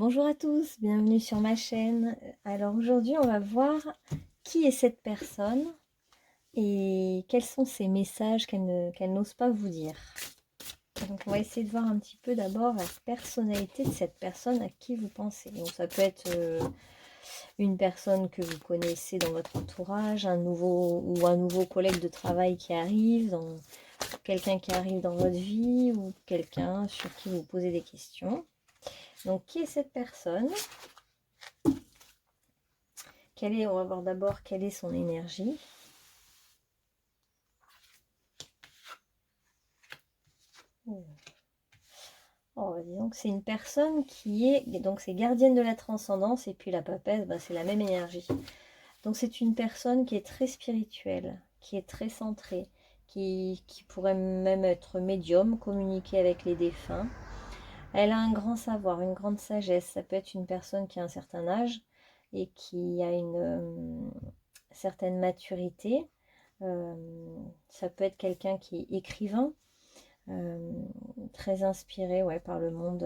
Bonjour à tous, bienvenue sur ma chaîne. Alors aujourd'hui on va voir qui est cette personne et quels sont ces messages qu'elle n'ose pas vous dire. Donc on va essayer de voir un petit peu d'abord la personnalité de cette personne à qui vous pensez. Donc ça peut être une personne que vous connaissez dans votre entourage, un nouveau collègue de travail qui arrive, quelqu'un qui arrive dans votre vie ou quelqu'un sur qui vous posez des questions. Donc qui est cette personne ? On va voir d'abord quelle est son énergie. Disons que c'est une personne qui est, donc c'est gardienne de la transcendance, et puis la papesse, c'est la même énergie. Donc c'est une personne qui est très spirituelle, qui est très centrée, qui pourrait même être médium, communiquer avec les défunts. Elle a un grand savoir, une grande sagesse. Ça peut être une personne qui a un certain âge et qui a une certaine maturité. Ça peut être quelqu'un qui est écrivain, très inspiré par le monde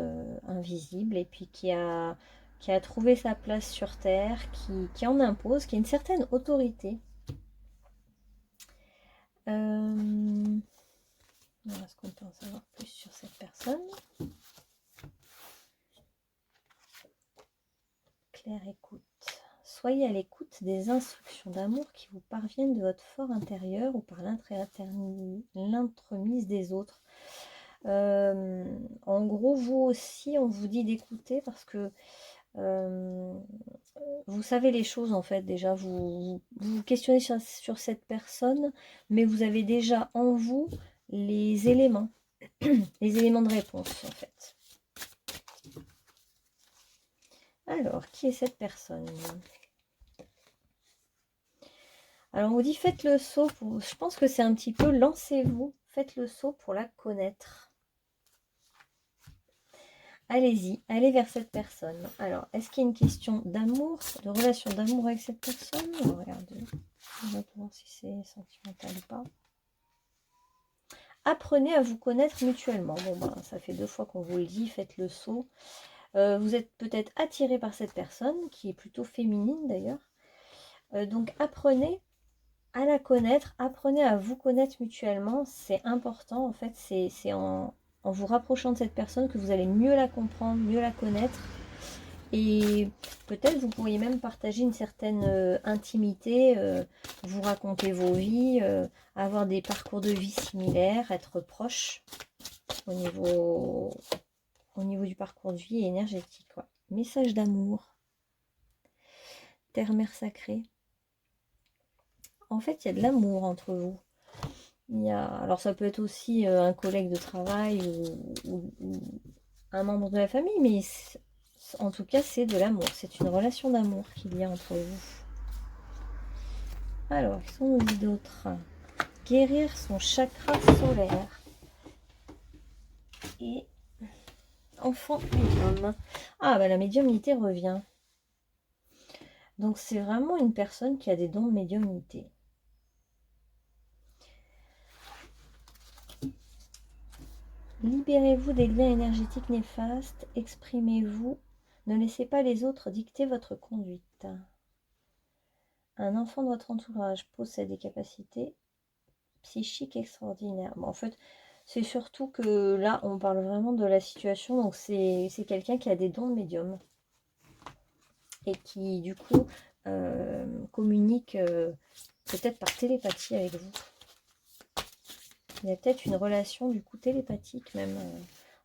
invisible, et puis qui a trouvé sa place sur Terre, qui en impose, qui a une certaine autorité. Est-ce qu'on peut en savoir plus sur cette personne ? Claire écoute. Soyez à l'écoute des instructions d'amour qui vous parviennent de votre fort intérieur ou par l'entremise des autres. En gros, vous aussi, on vous dit d'écouter parce que vous savez les choses en fait. Déjà, vous vous questionnez sur cette personne, mais vous avez déjà en vous les éléments, les éléments de réponse en fait. Alors, qui est cette personne ? Alors, on vous dit faites le saut. Je pense que c'est un petit peu lancez-vous, faites le saut pour la connaître. Allez-y, allez vers cette personne. Alors, est-ce qu'il y a une question d'amour, de relation d'amour avec cette personne ? Regardez, on va voir si c'est sentimental ou pas. Apprenez à vous connaître mutuellement. Bon, ça fait 2 fois qu'on vous le dit, faites le saut. Vous êtes peut-être attiré par cette personne, qui est plutôt féminine d'ailleurs. Donc, apprenez à la connaître, apprenez à vous connaître mutuellement. C'est important, en fait, c'est en vous rapprochant de cette personne que vous allez mieux la comprendre, mieux la connaître. Et peut-être vous pourriez même partager une certaine intimité, vous raconter vos vies, avoir des parcours de vie similaires, être proche au niveau du parcours de vie énergétique. Message d'amour. Terre, mère sacrée. En fait, il y a de l'amour entre vous. Alors ça peut être aussi un collègue de travail ou un membre de la famille, mais en tout cas c'est de l'amour, c'est une relation d'amour qu'il y a entre vous. Alors, qu'est-ce qu'on nous dit d'autre ? Guérir son chakra solaire. Et enfant médium. La médiumnité revient. Donc c'est vraiment une personne qui a des dons de médiumnité. Libérez-vous des liens énergétiques néfastes, exprimez-vous, ne laissez pas les autres dicter votre conduite. Un enfant de votre entourage possède des capacités psychiques extraordinaires. En fait, c'est surtout que là, on parle vraiment de la situation, donc c'est quelqu'un qui a des dons de médium et qui, du coup, communique peut-être par télépathie avec vous. Il y a peut-être une relation, du coup, télépathique même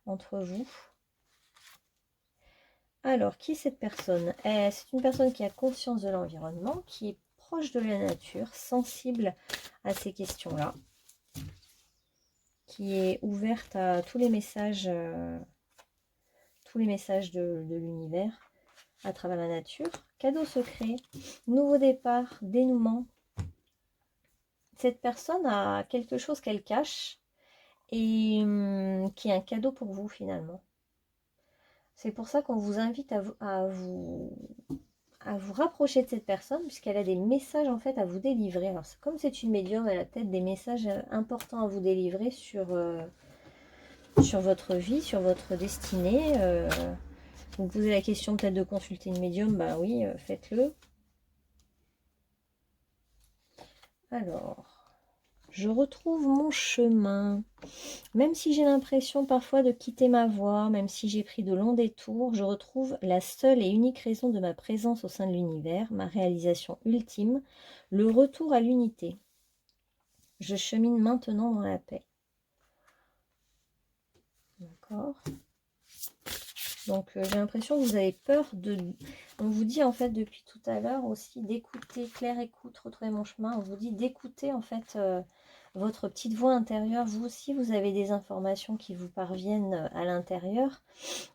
entre vous. Alors, qui est cette personne ? C'est une personne qui a conscience de l'environnement, qui est proche de la nature, sensible à ces questions-là, qui est ouverte à tous les messages de l'univers à travers la nature. Cadeau secret, nouveau départ, dénouement. Cette personne a quelque chose qu'elle cache et qui est un cadeau pour vous finalement. C'est pour ça qu'on vous invite à vous rapprocher de cette personne, puisqu'elle a des messages en fait à vous délivrer. Alors comme c'est une médium, elle a peut-être des messages importants à vous délivrer sur votre vie, sur votre destinée. vous me posez la question peut-être de consulter une médium, bah oui, faites-le. Alors, je retrouve mon chemin. Même si j'ai l'impression parfois de quitter ma voie, même si j'ai pris de longs détours, je retrouve la seule et unique raison de ma présence au sein de l'univers, ma réalisation ultime, le retour à l'unité. Je chemine maintenant dans la paix. D'accord. Donc j'ai l'impression que vous avez peur de... On vous dit en fait depuis tout à l'heure aussi d'écouter, claire écoute, retrouver mon chemin. On vous dit d'écouter en fait votre petite voix intérieure. Vous aussi, vous avez des informations qui vous parviennent à l'intérieur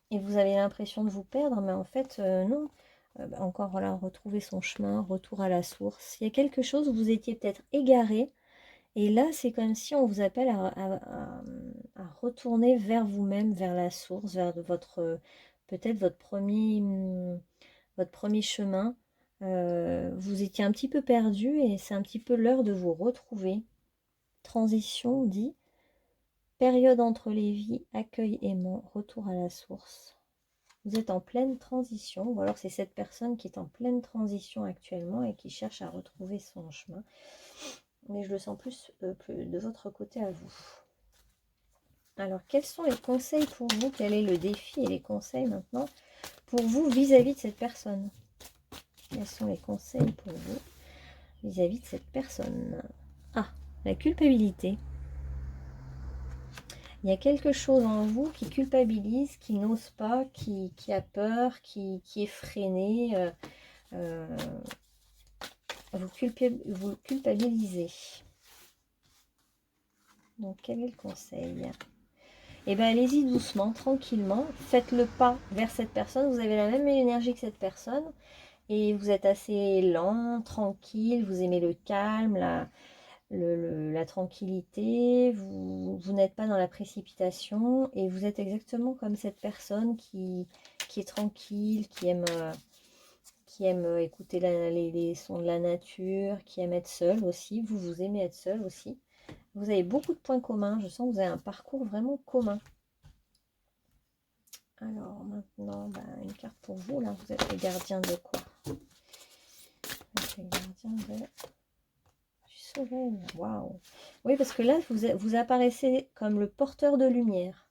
et vous avez l'impression de vous perdre, mais en fait non. Encore voilà, retrouver son chemin, retour à la source. Il y a quelque chose où vous étiez peut-être égaré. Et là, c'est comme si on vous appelle à retourner vers vous-même, vers la source, vers votre peut-être votre premier chemin. Vous étiez un petit peu perdu et c'est un petit peu l'heure de vous retrouver. Transition, on dit. Période entre les vies, accueil aimant, retour à la source. Vous êtes en pleine transition, ou alors c'est cette personne qui est en pleine transition actuellement et qui cherche à retrouver son chemin. Mais je le sens plus de votre côté à vous. Alors, quels sont les conseils pour vous? Quel est le défi et les conseils maintenant pour vous vis-à-vis de cette personne? Quels sont les conseils pour vous vis-à-vis de cette personne? Ah, la culpabilité. Il y a quelque chose en vous qui culpabilise, qui n'ose pas, qui a peur, qui est freiné. Vous culpabilisez. Donc, quel est le conseil? Eh bien, allez-y doucement, tranquillement. Faites le pas vers cette personne. Vous avez la même énergie que cette personne. Et vous êtes assez lent, tranquille. Vous aimez le calme, la tranquillité. Vous n'êtes pas dans la précipitation. Et vous êtes exactement comme cette personne qui est tranquille, qui aime écouter les sons de la nature, qui aime être seul aussi. Vous aimez être seul aussi. Vous avez beaucoup de points communs. Je sens que vous avez un parcours vraiment commun. Alors maintenant, une carte pour vous. Là, vous êtes les gardiens de quoi? Vous êtes les gardiens du soleil. Waouh! Oui, parce que là, vous apparaissez comme le porteur de lumière.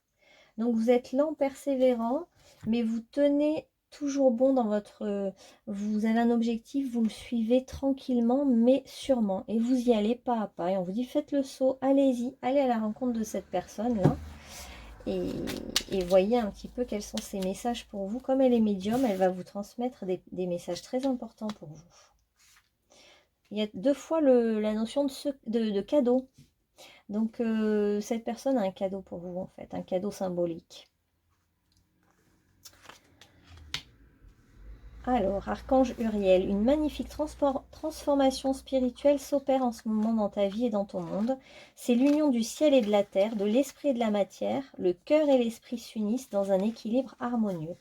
Donc, vous êtes lent, persévérant, mais vous tenez toujours bon dans votre... vous avez un objectif, vous le suivez tranquillement, mais sûrement. Et vous y allez pas à pas. Et on vous dit, faites le saut, allez-y, allez à la rencontre de cette personne-là. Et voyez un petit peu quels sont ces messages pour vous. Comme elle est médium, elle va vous transmettre des messages très importants pour vous. Il y a deux fois la notion de cadeau. Donc, cette personne a un cadeau pour vous, en fait, un cadeau symbolique. Alors, Archange Uriel, une magnifique transformation spirituelle s'opère en ce moment dans ta vie et dans ton monde. C'est l'union du ciel et de la terre, de l'esprit et de la matière. Le cœur et l'esprit s'unissent dans un équilibre harmonieux.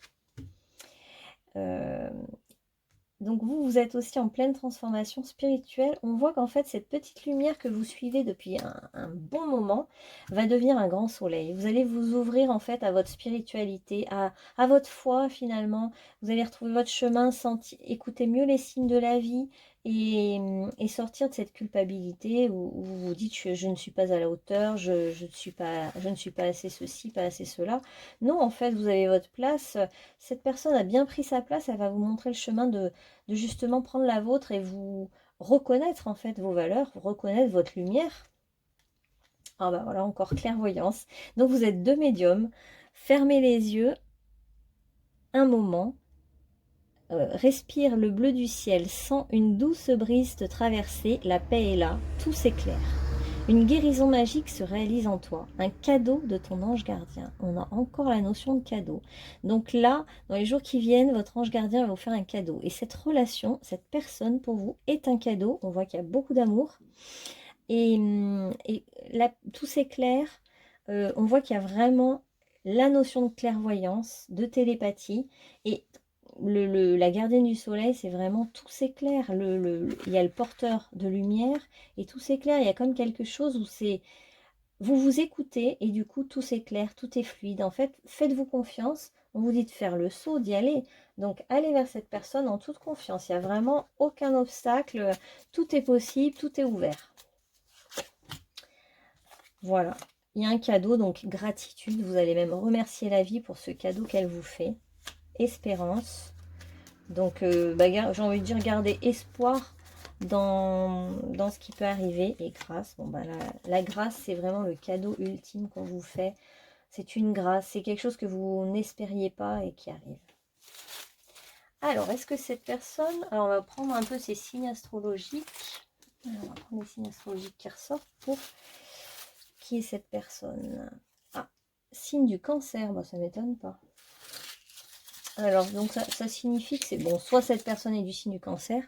Donc vous êtes aussi en pleine transformation spirituelle. On voit qu'en fait, cette petite lumière que vous suivez depuis un bon moment va devenir un grand soleil. Vous allez vous ouvrir en fait à votre spiritualité, à votre foi finalement. Vous allez retrouver votre chemin, écouter mieux les signes de la vie et sortir de cette culpabilité où vous vous dites je ne suis pas à la hauteur, je ne suis pas assez ceci, pas assez cela. Non, en fait, vous avez votre place. Cette personne a bien pris sa place, elle va vous montrer le chemin de justement prendre la vôtre et vous reconnaître en fait vos valeurs, reconnaître votre lumière. Ah bah voilà, encore clairvoyance. Donc vous êtes deux médiums, fermez les yeux un moment, respire le bleu du ciel, sens une douce brise te traverser, la paix est là, tout s'éclaire. Une guérison magique se réalise en toi, un cadeau de ton ange gardien. On a encore la notion de cadeau. Donc là, dans les jours qui viennent, votre ange gardien va vous faire un cadeau. Et cette relation, cette personne pour vous est un cadeau. On voit qu'il y a beaucoup d'amour. Et là, tout s'éclaire. On voit qu'il y a vraiment la notion de clairvoyance, de télépathie. Et la gardienne du soleil, c'est vraiment tout s'éclaire. Il y a le porteur de lumière et tout s'éclaire. Il y a comme quelque chose où c'est... Vous vous écoutez et du coup tout s'éclaire, tout est fluide. En fait, faites-vous confiance. On vous dit de faire le saut, d'y aller. Donc, allez vers cette personne en toute confiance. Il n'y a vraiment aucun obstacle. Tout est possible, tout est ouvert. Voilà. Il y a un cadeau, donc gratitude. Vous allez même remercier la vie pour ce cadeau qu'elle vous fait. Espérance. Donc, j'ai envie de dire, gardez espoir dans ce qui peut arriver. Et grâce, bon, la grâce, c'est vraiment le cadeau ultime qu'on vous fait. C'est une grâce, c'est quelque chose que vous n'espériez pas et qui arrive. Alors, est-ce que cette personne... Alors, on va prendre un peu ces signes astrologiques. Alors, on va prendre les signes astrologiques qui ressortent pour... Qui est cette personne? Ah, signe du cancer, bah, ça ne m'étonne pas. Alors, donc, ça signifie que c'est... Bon, soit cette personne est du signe du cancer,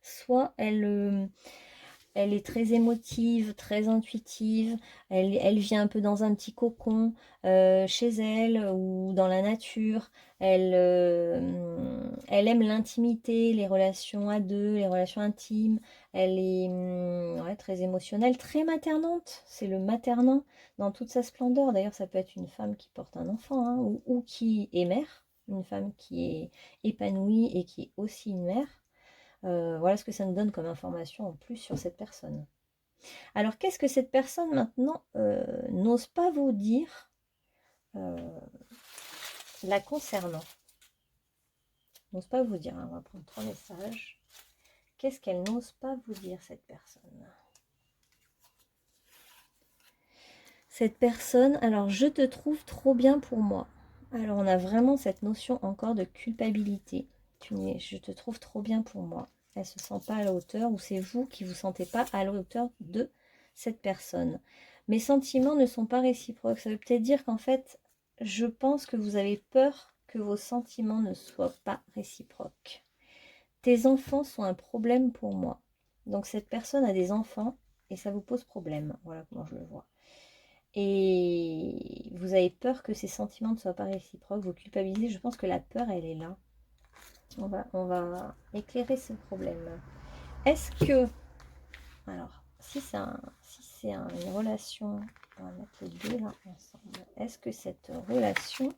soit elle est très émotive, très intuitive, elle vit un peu dans un petit cocon chez elle ou dans la nature. Elle aime l'intimité, les relations à deux, les relations intimes. Elle est ouais, très émotionnelle, très maternante. C'est le maternant dans toute sa splendeur. D'ailleurs, ça peut être une femme qui porte un enfant hein, ou qui est mère. Une femme qui est épanouie et qui est aussi une mère. Voilà ce que ça nous donne comme information en plus sur cette personne. Alors, qu'est-ce que cette personne maintenant n'ose pas vous dire la concernant? N'ose pas vous dire, hein, on va prendre 3 messages. Qu'est-ce qu'elle n'ose pas vous dire, cette personne? Cette personne, alors je te trouve trop bien pour moi. Alors, on a vraiment cette notion encore de culpabilité. Je te trouve trop bien pour moi. Elle ne se sent pas à la hauteur ou c'est vous qui ne vous sentez pas à la hauteur de cette personne. Mes sentiments ne sont pas réciproques. Ça veut peut-être dire qu'en fait, je pense que vous avez peur que vos sentiments ne soient pas réciproques. Tes enfants sont un problème pour moi. Donc cette personne a des enfants et ça vous pose problème. Voilà comment je le vois. Et vous avez peur que ces sentiments ne soient pas réciproques, vous culpabilisez. Je pense que la peur, elle est là. On va éclairer ce problème. Est-ce que... Alors, si c'est une relation... On va mettre les deux là ensemble. Est-ce que cette relation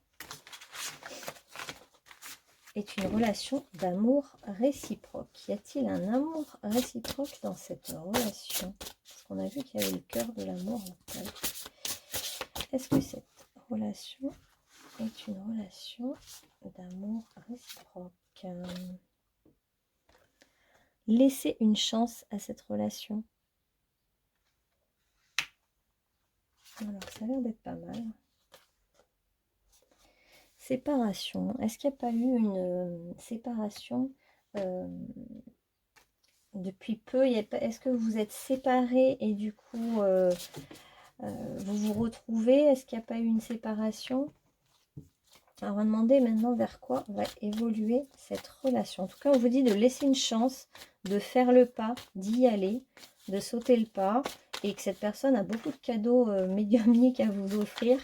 est une relation d'amour réciproque? Y a-t-il un amour réciproque dans cette relation? Parce qu'on a vu qu'il y avait le cœur de l'amour. Est-ce que cette relation est une relation d'amour réciproque? Laissez une chance à cette relation. Alors, ça a l'air d'être pas mal. Séparation. Est-ce qu'il n'y a pas eu une séparation depuis peu? Est-ce que vous êtes séparés et du coup, vous vous retrouvez? Est-ce qu'il n'y a pas eu une séparation? Alors, on va demander maintenant vers quoi va évoluer cette relation. En tout cas, on vous dit de laisser une chance, de faire le pas, d'y aller, de sauter le pas. Et que cette personne a beaucoup de cadeaux médiumniques à vous offrir,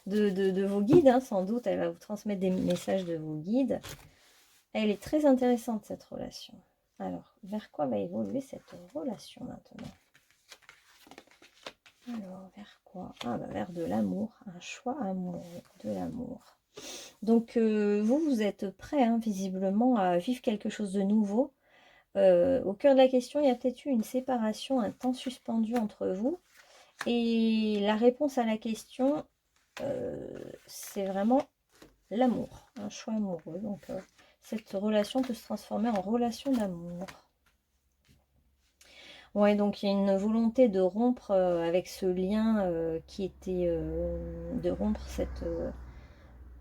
de vos guides, hein, sans doute. Elle va vous transmettre des messages de vos guides. Elle est très intéressante, cette relation. Alors, vers quoi va évoluer cette relation maintenant? Alors, vers quoi? Ah, bah, vers de l'amour. Un choix amoureux, de l'amour. Donc, vous êtes prêt, hein, visiblement, à vivre quelque chose de nouveau. Au cœur de la question, il y a peut-être eu une séparation, un temps suspendu entre vous. Et la réponse à la question, c'est vraiment l'amour, un choix amoureux. Donc, cette relation peut se transformer en relation d'amour. Ouais, donc il y a une volonté de rompre avec ce lien qui était de rompre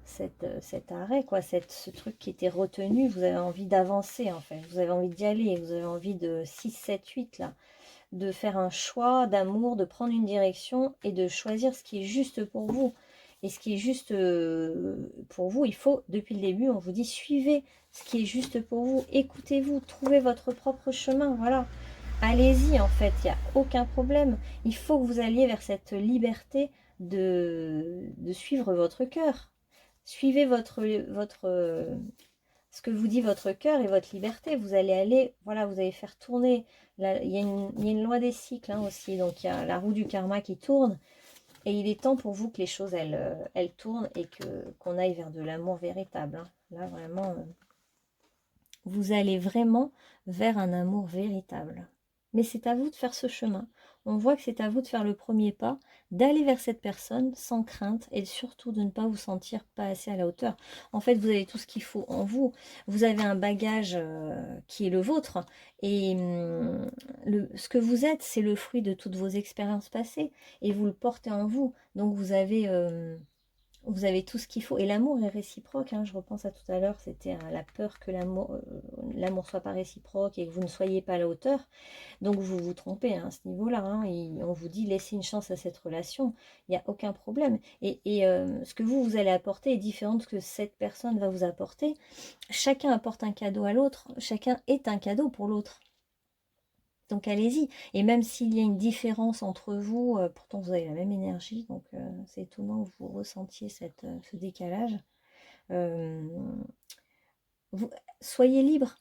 cet arrêt, quoi, ce truc qui était retenu. Vous avez envie d'avancer, en fait. Vous avez envie d'y aller. Vous avez envie de 6, 7, 8, là. De faire un choix d'amour, de prendre une direction et de choisir ce qui est juste pour vous. Et ce qui est juste pour vous, il faut, depuis le début, on vous dit, suivez ce qui est juste pour vous. Écoutez-vous, trouvez votre propre chemin, voilà. Allez-y, en fait, il n'y a aucun problème. Il faut que vous alliez vers cette liberté de suivre votre cœur. Suivez ce que vous dit votre cœur et votre liberté. Vous allez aller, voilà, vous allez faire tourner. Il y a une loi des cycles hein, aussi. Donc, il y a la roue du karma qui tourne. Et il est temps pour vous que les choses, elles tournent et qu'on aille vers de l'amour véritable. Hein. Là, vraiment, vous allez vraiment vers un amour véritable. Mais c'est à vous de faire ce chemin. On voit que c'est à vous de faire le premier pas, d'aller vers cette personne sans crainte et surtout de ne pas vous sentir pas assez à la hauteur. En fait, vous avez tout ce qu'il faut en vous. Vous avez un bagage qui est le vôtre. Et ce que vous êtes, c'est le fruit de toutes vos expériences passées. Et vous le portez en vous. Donc vous avez tout ce qu'il faut. Et l'amour est réciproque. Hein. Je repense à tout à l'heure, c'était la peur que l'amour ne soit pas réciproque et que vous ne soyez pas à la hauteur. Donc vous vous trompez hein, à ce niveau-là. Hein. On vous dit laissez une chance à cette relation. Il n'y a aucun problème. Et ce que vous allez apporter est différent de ce que cette personne va vous apporter. Chacun apporte un cadeau à l'autre. Chacun est un cadeau pour l'autre. Donc allez-y. Et même s'il y a une différence entre vous, pourtant vous avez la même énergie, donc c'est étonnant que vous ressentiez ce décalage. Vous, soyez libre.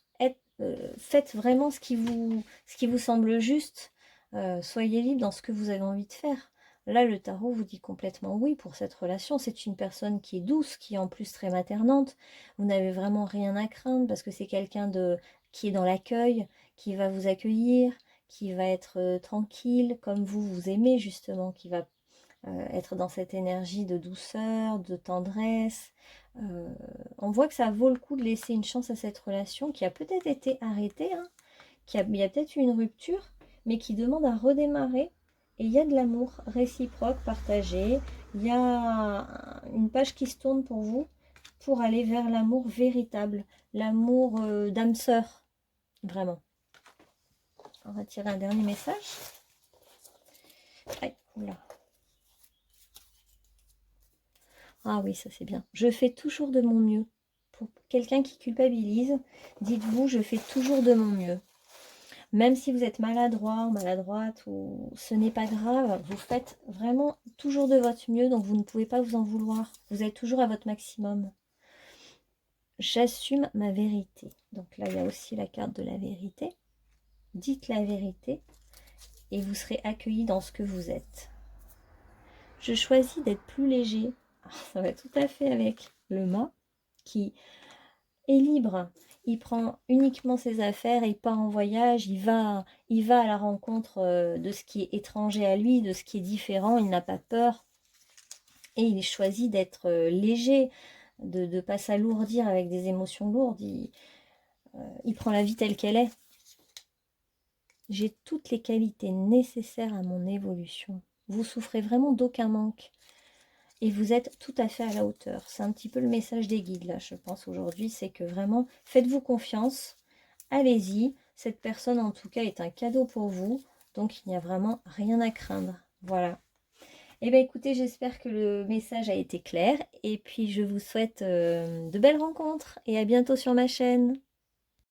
Faites vraiment ce qui vous semble juste. Soyez libre dans ce que vous avez envie de faire. Là, le tarot vous dit complètement oui pour cette relation. C'est une personne qui est douce, qui est en plus très maternante. Vous n'avez vraiment rien à craindre parce que c'est quelqu'un qui est dans l'accueil, qui va vous accueillir, qui va être tranquille, comme vous aimez justement, qui va être dans cette énergie de douceur, de tendresse. On voit que ça vaut le coup de laisser une chance à cette relation qui a peut-être été arrêtée, hein, il y a peut-être eu une rupture, mais qui demande à redémarrer. Et il y a de l'amour réciproque, partagé. Il y a une page qui se tourne pour vous pour aller vers l'amour véritable, l'amour d'âme sœur, vraiment. On va tirer un dernier message. Aïe, oula. Ah oui, ça c'est bien. Je fais toujours de mon mieux. Pour quelqu'un qui culpabilise, dites-vous, je fais toujours de mon mieux. Même si vous êtes maladroit ou maladroite, ou ce n'est pas grave, vous faites vraiment toujours de votre mieux, donc vous ne pouvez pas vous en vouloir. Vous êtes toujours à votre maximum. J'assume ma vérité. Donc là, il y a aussi la carte de la vérité. Dites la vérité et vous serez accueilli dans ce que vous êtes. Je choisis d'être plus léger. Ça va tout à fait avec le mât qui est libre. Il prend uniquement ses affaires et il part en voyage. Il va à la rencontre de ce qui est étranger à lui, de ce qui est différent. Il n'a pas peur. Et il choisit d'être léger, de ne pas s'alourdir avec des émotions lourdes. Il prend la vie telle qu'elle est. J'ai toutes les qualités nécessaires à mon évolution. Vous souffrez vraiment d'aucun manque. Et vous êtes tout à fait à la hauteur. C'est un petit peu le message des guides, là, je pense, aujourd'hui. C'est que vraiment, faites-vous confiance. Allez-y. Cette personne, en tout cas, est un cadeau pour vous. Donc, il n'y a vraiment rien à craindre. Voilà. Eh bien, écoutez, j'espère que le message a été clair. Et puis, je vous souhaite de belles rencontres. Et à bientôt sur ma chaîne.